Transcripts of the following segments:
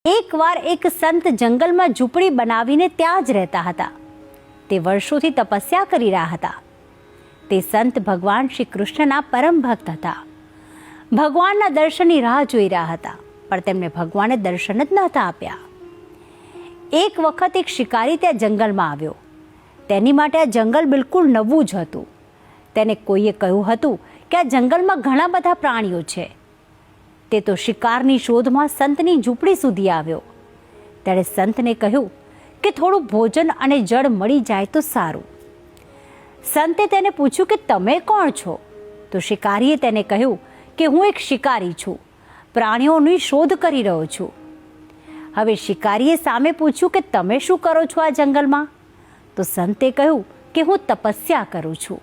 એકવાર એક સંત જંગલમાં ઝૂંપડી બનાવીને ત્યાં જ રહેતા હતા. તે વર્ષોથી તપસ્યા કરી રહ્યા હતા. તે સંત ભગવાન શ્રી કૃષ્ણના પરમ ભક્ત હતા. ભગવાનના દર્શનની રાહ જોઈ રહ્યા હતા, પણ તેમને ભગવાને દર્શન જ નહોતા આપ્યા. એક વખત એક શિકારી ત્યાં જંગલમાં આવ્યો. તેની માટે આ જંગલ બિલકુલ નવું જ હતું. તેને કોઈએ કહ્યું હતું કે આ જંગલમાં ઘણા બધા પ્રાણીઓ છે. તે તો શિકારની શોધમાં સંતની ઝૂંપડી સુધી આવ્યો. તેણે સંતને કહ્યું કે થોડું ભોજન અને જળ મળી જાય તો સારું. સંતે તેને પૂછ્યું કે તમે કોણ છો? તો શિકારીએ તેને કહ્યું કે હું એક શિકારી છું, પ્રાણીઓની શોધ કરી રહ્યો છું. હવે શિકારીએ સામે પૂછ્યું કે તમે શું કરો છો આ જંગલમાં? તો સંતે કહ્યું કે હું તપસ્યા કરું છું.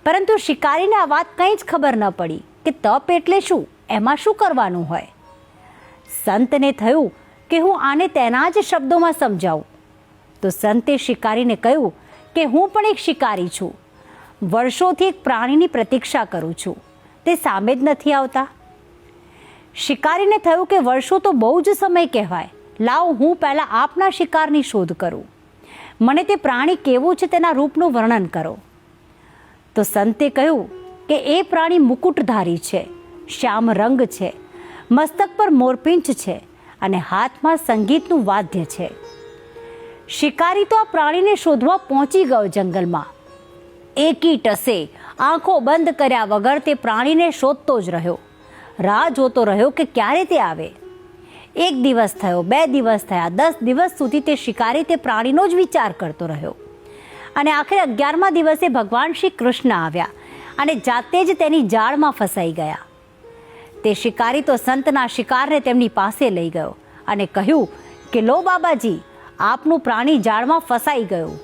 પરંતુ શિકારીને આ વાત કંઈ જ ખબર ન પડી કે તપ એટલે શું, એમાં શું કરવાનું હોય. સંતને થયું કે હું આને તેના જ શબ્દોમાં સમજાવું. તો સંતે શિકારીને કહ્યું કે હું પણ એક શિકારી છું. વર્ષોથી એક પ્રાણીની પ્રતીક્ષા કરું છું, તે સામે જ નથી આવતા. શિકારીને થયું કે વર્ષો તો બહુ જ સમય કહેવાય. લાવ હું પહેલાં આપના શિકારની શોધ કરું. મને તે પ્રાણી કેવું છે તેના રૂપનું વર્ણન કરો. તો સંતે કહ્યું કે એ પ્રાણી મુકુટધારી છે, શ્યામ રંગ છે, મસ્તક પર મોરપીંછ છે અને હાથમાં સંગીતનું વાદ્ય છે. શિકારી તો આ પ્રાણીને શોધવા પહોંચી ગયો જંગલમાં. એકી ટસે આંખો બંધ કર્યા વગર તે પ્રાણીને શોધતો જ રહ્યો. રાહ જોતો રહ્યો કે ક્યારે તે આવે. 1 દિવસ થયો, 2 દિવસ થયા, 10 દિવસ સુધી તે શિકારી તે પ્રાણીનો જ વિચાર કરતો રહ્યો. અને આખરે 11મા દિવસે ભગવાન શ્રી કૃષ્ણ આવ્યા અને જાતે જ તેની જાળમાં ફસાઈ ગયા. તે શિકારી તો સંતના શિકારને તેમની પાસે લઈ ગયો અને કહ્યું કે લો બાબાજી, આપનું પ્રાણી જાળમાં ફસાઈ ગયું.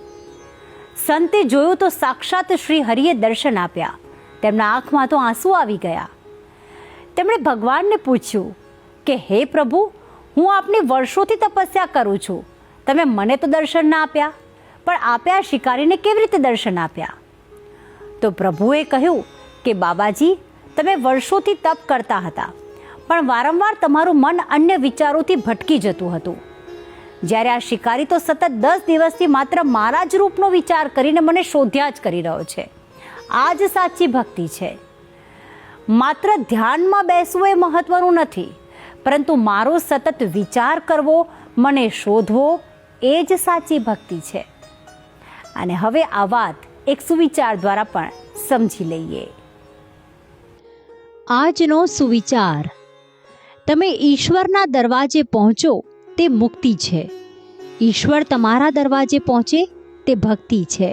સંતે જોયું તો સાક્ષાત શ્રી હરિએ દર્શન આપ્યા. તેમના આંખમાં તો આંસુ આવી ગયા. તેમણે ભગવાનને પૂછ્યું કે હે પ્રભુ, હું આપની વર્ષોથી તપસ્યા કરું છું, તમે મને તો દર્શન ના આપ્યા, પણ આપ્યા શિકારીને કેવી રીતે દર્શન આપ્યા? તો પ્રભુએ કહ્યું કે બાબાજી, તમે વર્ષોથી તપ કરતા હતા, પણ વારંવાર તમારું મન અન્ય વિચારોથી ભટકી જતું હતું. જ્યારે આ શિકારી તો સતત 10 દિવસથી માત્ર મારા જ રૂપનો વિચાર કરીને મને શોધ્યા જ કરી રહ્યો છે. આ જ સાચી ભક્તિ છે. માત્ર ધ્યાનમાં બેસવું એ મહત્વનું નથી, પરંતુ મારો સતત વિચાર કરવો, મને શોધવો, એ જ સાચી ભક્તિ છે. અને હવે આ વાત એક સુવિચાર દ્વારા પણ સમજી લઈએ. આજનો સુવિચાર: તમે ઈશ્વરના દરવાજે પહોંચો તે મુક્તિ છે, ઈશ્વર તમારા દરવાજે પહોંચે તે ભક્તિ છે.